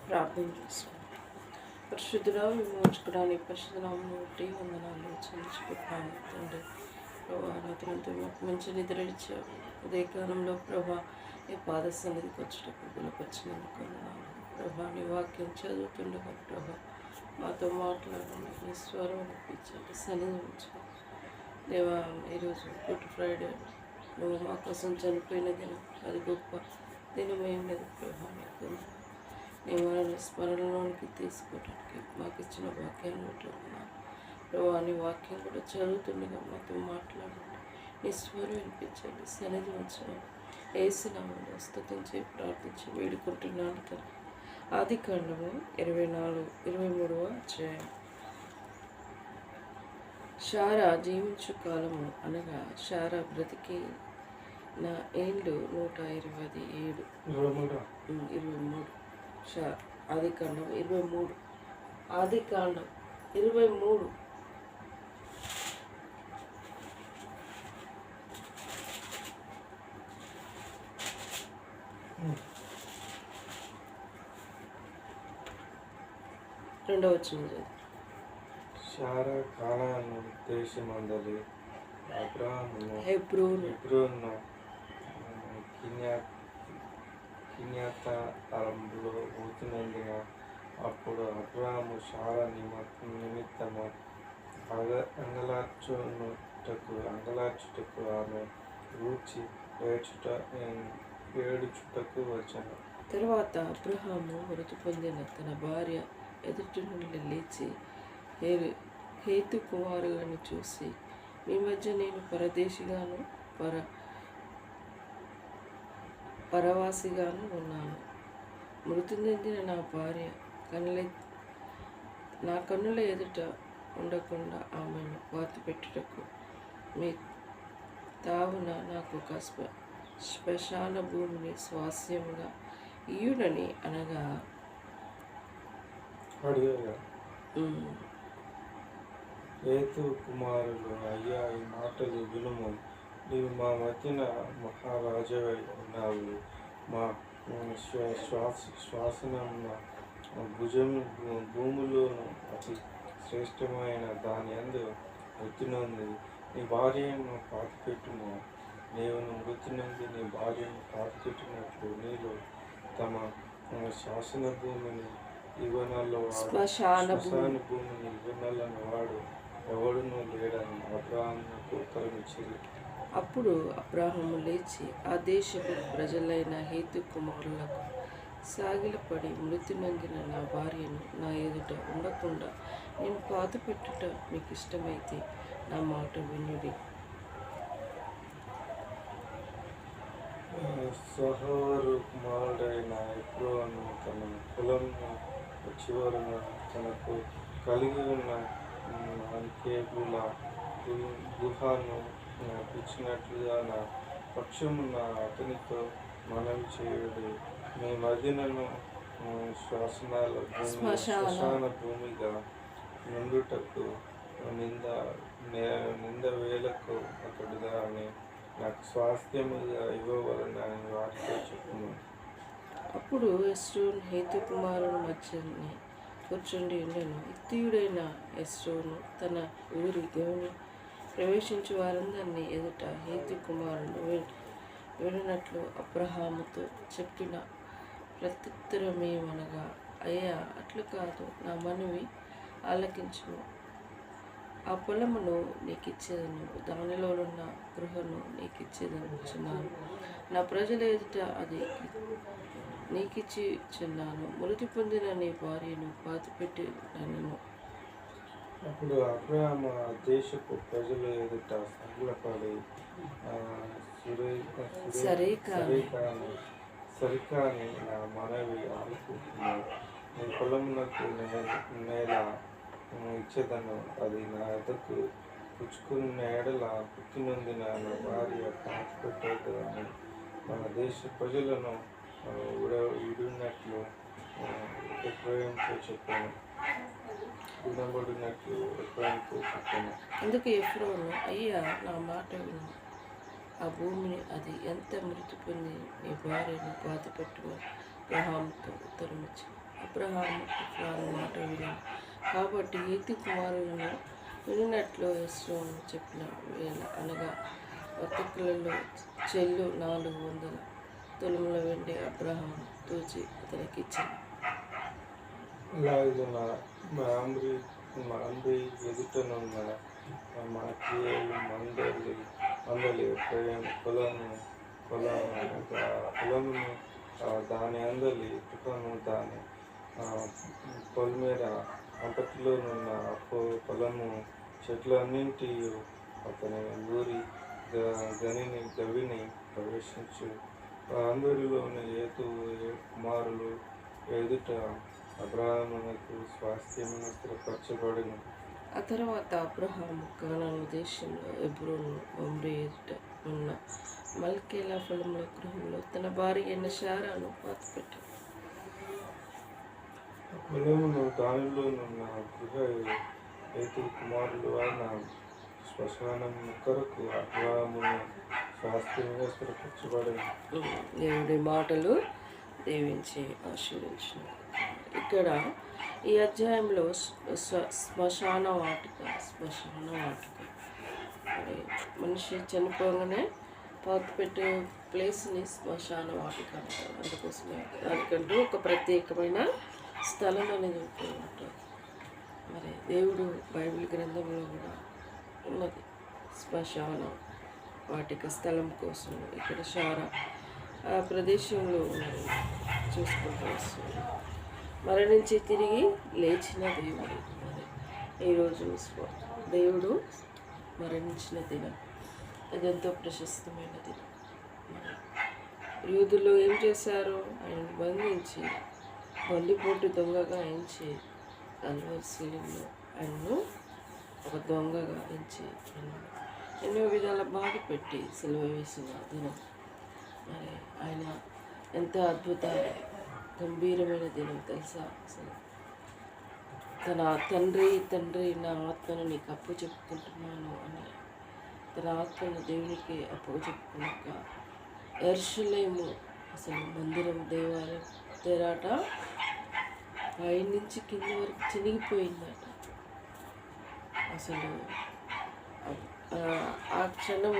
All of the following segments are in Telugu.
ప్రార్థన చేసుకుంటాం. పరిశుద్ధుడా విమోచకుడానికి పరిశుద్ధనామను బట్టి వందనాలు చెల్లించుకుంటున్నాను తండ్రి. ప్రభా రాత్రంతా మాకు మంచి నిద్ర ఇచ్చావు. ఉదయకాలంలో ప్రభా ఈ పాద సన్నిధికి వచ్చేటప్పుడు బలపరిచినందుకు వందనాలు. ప్రభా నీ వాక్యం చదువుతుండగా ప్రభా మాతో మాట్లాడండి, నీ స్వరం అనిపించండి, సన్నిధి ఉంచండి. దేవా ఈరోజు గుడ్ ఫ్రైడే, నువ్వు మా కోసం చనిపోయిన దినం, అది గొప్ప దినమేం లేదు ప్రభా. నీకు నీ మనల్ని స్మరణలోనికి తీసుకోవడానికి మాకు ఇచ్చిన వాక్యాన్ని ఉంటున్నాను ప్రభా. నీ వాక్యం కూడా చదువుతుండగా మాతో మాట్లాడండి, నీ స్వరం వినిపించండి, సన్నిధి ఉంచండి. ఏసునామములో స్తుతించి ప్రార్థించి వేడుకుంటున్నాను తండ్రి. ఆదికాండము 23వ అధ్యాయం. శారా జీవించు కాలము అనగా శారా బ్రతికి నా ఏండ్లు 127. 23. ఆదికాండం 23. ఆదికాండం 23. రెండవ వచనం. శారా కానాను దేశమందలి అబ్రాహామును హెబ్రోను కిన్యాతారంలో పోతున్నందున అప్పుడు అబ్రాహాము శారా నిమిత్తము అంగలార్చుటకు ఆమె రూచి ఏడుచుటకు వచ్చాను. తర్వాత అబ్రహాము మృతి పొందిన తన భార్య ఎదుటి నుండి లేచి హేతు కుమారులను చూసి, మీ మధ్య నేను పరదేశిగాను పరవాసిగాను ఉన్నాను. మృతి చెందిన నా భార్య నా కన్నుల ఎదుట ఉండకుండా ఆమెను పాతిపెట్టుటకు మీ తావున నాకు ఒక శ్మశాన భూమిని స్వాస్యంగా ఇయుడని అనగా హేతు కుమారులు, అయ్యా ఈ మాటలు వినుము. నీవు మా మధ్యన మహారాజవై ఉన్నావు. మా శ్వాసనమున భూములోను అతి శ్రేష్టమైన దాని యందు మృతి నొంది నీ భార్యను పాతిపెట్టుము. నీవు మృతి నొంది నీ భార్యను పాతిపెట్టినట్లు నీలో తమ శాసన భూమిని ఇవ్వనల్లో శ్మశాన భూమిని ఇవ్వనల్లని వాడు ఎవడునూ లేడని అబ్రాహాముకు ఉత్తరం ఇచ్చింది. అప్పుడు అబ్రాహాము లేచి ఆ దేశపు ప్రజలైన హేతు కుమారులకు సాగిలపడి, మృతి నొందిన నా భార్యను నా ఎదుట ఉండకుండా నేను పాతిపెట్టుట మీకు ఇష్టమైతే నా మాట వినుడి. సహోరు కుమారుడైన ఎబ్రోను తన పొలంను చివరన తనకు కలిగి ఉన్న అంకేబుల గుహను ఇచ్చినట్లుగా నా పక్షమున అతనితో మనవి చేయుడి. మీ మధ్యనను శ్మశాన భూమిగా నుండుటకు నింద వేలకు అతడు దాన్ని నాకు స్వాస్థ్యముగా ఇవ్వవలనని వాటితో చెప్పును. అప్పుడు ఎస్రోను హేతు కుమారుని మధ్యని కూర్చుండి ఉండెను. హిత్తీయుడైన ఎస్రోను తన ఊరి దేవుని ప్రవేశించు వారందరినీ ఎదుట హేతు కుమారుడు వినట్లు అబ్రహాముతో చెప్పిన ప్రత్యుత్తరమేమనగా, అయ్యా అట్లు కాదు, నా మనవి ఆలకించుము. ఆ పొలమును నీకిచ్చేదను, దానిలోనున్న గృహను నీకిచ్చేదనుచున్నాను. నా ప్రజల ఎదుట అది నీకిచ్చిచున్నాను. మృతి పొందిన నీ భార్యను పాతిపెట్టినను. అప్పుడు అబ్రాహాము ఆ దేశపు ప్రజల ఎదుట సాగిలపడి, సరికాని నా మనవి ఆలకించుము. నీ పొలమునకు నేల ఇచ్చేదను, అది నా ఎద్దకు పుచ్చుకున్న ఎడల పుట్టి నొందిన నా భార్య పాతిపెట్టేదని మన దేశ ప్రజలను విడినట్లు ఎఫ్రాయిముతో చెప్పాను. వినబడినట్లు ఎఫ్రాయిముతో చెప్పాను. అందుకే ఎఫ్రోను, అయ్యా నా మాట విను, ఆ భూమిని అది ఎంత మృతి పొంది నీ భార్యను పాతిపెట్టుమని అబ్రహాముతో ఉత్తరం ఇచ్చింది. అబ్రహాము ఇఫ్రాను మాట వినను. కాబట్టి హేతు కుమారులను వినినట్లు యెహోవా చెప్పిన వేళ అనగా వర్తకులలో చెల్లు 400 తులముల వెండి అబ్రహాము తూచి అతనికి ఇచ్చాను. అలాగున మాంబ్రి ఎదుటనున్న మాకియేలు మందలి ఎఫ్రాయిము పొలమును దాని అందలి తుకను దాని పొలమేర అంతటిలోనున్న పొలము చెట్లన్నింటి అతని ఊరి గవిని ప్రవేశించు అందరిలోని కుమారులు ఎదుట అబ్రహామునకు స్వాస్థ్యమును స్థిరపరచబడిన. ఆ తర్వాత అబ్రహాము కానాను దేశంలో హెబ్రోను మమ్రే ఎదుట ఉన్న మల్కేలా పొలంలో గృహంలో తన భార్య అయిన శారాను పాతిపెట్టాడు. పొలమును దానిలోనున్న గృహ హేతు కుమారులు అయిన శ్మశానం కొరకు అబ్రహామును స్వాస్థ్యముగా స్థిరపరచబడిన. దేవుడి మాటలు దీవించి ఆశీర్వదించిన. ఇక్కడ ఈ అధ్యాయంలో శ్మశాన వాటిక మరి మనిషి చనిపోగానే పాతి పెట్టే ప్లేస్ని శ్మశాన వాటిక అంటారు. అందుకోసమే దానికంటూ ఒక ప్రత్యేకమైన స్థలం అనేది ఉంటుంది. మరి దేవుడు బైబిల్ గ్రంథంలో కూడా ఉన్నది శ్మశాన వాటిక స్థలం కోసం. ఇక్కడ శారా ఆ ప్రదేశంలో ఉన్నది చూసుకుంటూ వస్తుంది. మరణించి తిరిగి లేచిన దేవుడు. మరి ఈరోజు దేవుడు మరణించిన దినం, అదెంతో ప్రశస్తమైన దినం. మరి యూదులు ఏం చేశారు? ఆయనను బంధించి బందిపోటు దొంగగా ఎంచి కల్వరిశిలువలో ఆయన్ను ఒక దొంగగా ఎంచి ఎన్నో విధాల బాధ పెట్టి సిలువ వేసిన దినం. మరి ఆయన ఎంత అద్భుత గంభీరమైన దినం తెలుసా? అసలు తన తండ్రి నా ఆత్మను నీకు అప్పు చెప్పుకుంటున్నాను అని తన ఆత్మను దేవునికి అప్పు చెప్పుకున్నాక యెరూషలేము అసలు మందిరం దేవాలయం తెరాట పై నుంచి కింది వరకు చినిగిపోయిందట. అసలు ఆ క్షణం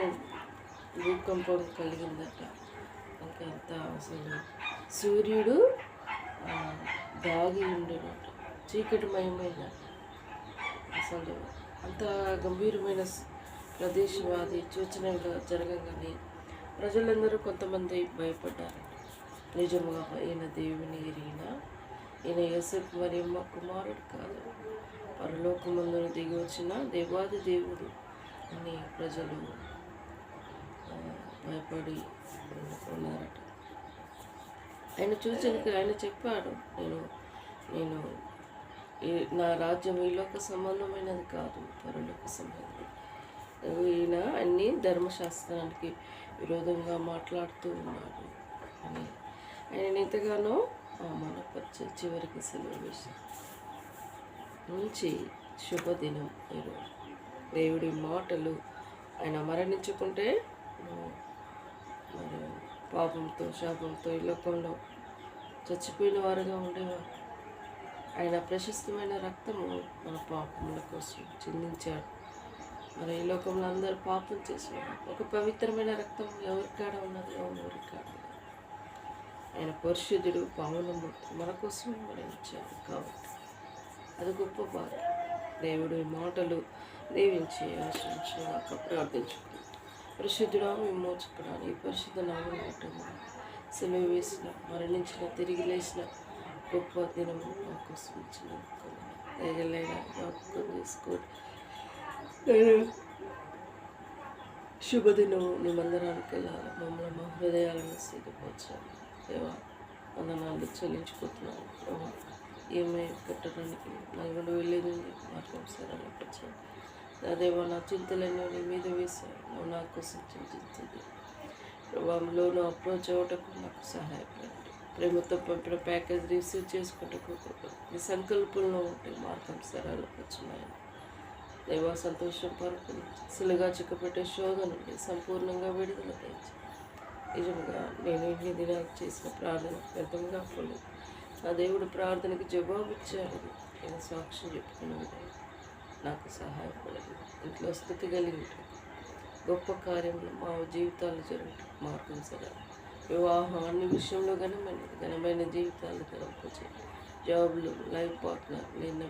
భూకంపం కలిగిందట. ఇంకంత అసలు సూర్యుడు దాగి ఉండేనట, చీకటిమయమైనట. అసలు అంత గంభీరమైన ప్రదేశం అది సూచనగా జరగగానే ప్రజలందరూ కొంతమంది భయపడ్డారు. నిజముగా ఈయన దేవుని ఎరిగిన ఈయన యోసేపు మరియమ్మ కుమారుడు కాదు, పరలోకమందున దిగి వచ్చిన దేవాది దేవుడు అని ప్రజలు భయపడి ఉన్నారట. ఆయన చూచనికి ఆయన చెప్పాడు, నేను నా రాజ్యం ఈ లోక సంబంధమైనది కాదు, పరలోక సంబంధం. ఈయన అన్ని ధర్మశాస్త్రానికి విరోధంగా మాట్లాడుతూ ఉన్నాడు అని ఆయన ఎంతగానో అవమానపరిచి చివరికి సెలవు వేసి మంచి శుభదినం ఈరోజు. దేవుడి మాటలు ఆయన మరణించుకుంటే మరి పాపంతో శాపంతో ఈ లోకంలో చచ్చిపోయిన వారుగా ఉండేవారు. ఆయన ప్రశస్తమైన రక్తము మన పాపముల కోసం చిందించాడు. మరి ఈ లోకంలో అందరూ పాపం చేసేవారు. ఒక పవిత్రమైన రక్తం ఎవరికాడ ఉన్నది? ఎవరికాడ? ఆయన పరిశుద్ధుడు, పావనమూర్తి, మన కోసమే మరణించాడు. కాబట్టి అది గొప్ప బాధ. దేవుడి మాటలు దీవించి ఆశ్రయించగాక ప్రార్థించుకుంటాం. పరిశుద్ధుడా, విమోచకుడా, నీ పరిశుద్ధ నామమున సెలవు వేసిన, మరణించిన, తిరిగి లేచిన గొప్ప దినము మా కోసం ఇచ్చినందుకు దయగలైనా జ్ఞాపకం చేసుకోండి. శుభదినము నీ మందిరానికి వెళ్ళాలి. మమ్మల్ని మా హృదయాలను సిద్ధపరచాలి. దేవా, వందనాలు చెల్లించుకుంటున్నాను. ప్రభా, ఏమై కట్టడానికి నల్గొండ వెళ్ళేది మార్గం సరళపరచాలి. అదేవా, నా చింతలన్నీ నీ మీద వేశాను. నువ్వు నా కోసం చింతించింది ప్రభావంలో అప్రోచ్ అవ్వటకు నాకు సహాయపడండి. ప్రేమతో పంపిన ప్యాకేజ్ రిసీవ్ చేసుకుంటూ నీ సంకల్పంలో ఉంటే మార్గం సరళపరచున్నాయని దేవా, సంతోషం పరుపుని సిలుగా చిక్కపెట్టే శోధ నుండి సంపూర్ణంగా విడుదల తెచ్చి నిజంగా నేను ఇన్ని దినాలు చేసిన ప్రార్థన వ్యర్థంగా పోలేదు. ఆ దేవుడు ప్రార్థనకి జవాబు ఇచ్చాడు. నేను సాక్ష్యం చెప్పుకున్నాను, నాకు సహాయపడదు. ఇంట్లో స్థుతి కలిగి ఉంటుంది, గొప్ప కార్యములు మా జీవితాలు జరుగుతాయి. మార్గం సరే వివాహం అన్ని విషయంలో ఘనమైన జీవితాలు గడపచ్చు. జాబ్లు, లైఫ్ పార్ట్నర్ నేను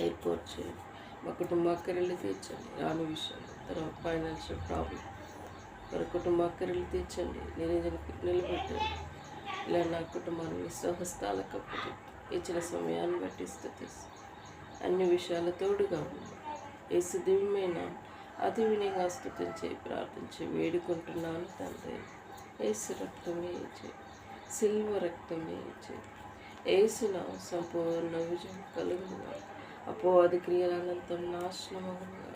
ఏర్పాటు చేయండి. మా కుటుంబ అక్కర్లు తీర్చండి. రాని విషయంలో తర్వాత ఫైనాన్షియల్ ప్రాబ్లం, వారి కుటుంబ అక్కర్లు తీర్చండి. నేను నిలబెట్టండి. ఇలా నా కుటుంబాన్ని స్వహస్తాలకు అప్పచెప్పి ఇచ్చిన సమయాన్ని బట్టి స్థుతిస్తూ అన్ని విషయాల తోడుగా ఉంది. యేసు దివ్యమైన అతి వినయంగా స్తుతించి ప్రార్థించి వేడుకుంటున్నాను తండ్రి. యేసు రక్తమే ఇచ్చే, సిల్వ రక్తమే ఇచ్చే, యేసున సంపూర్ణ విజయం కలుగునుగా. అపోవాది క్రియల అనంతం నాశనమగునుగా.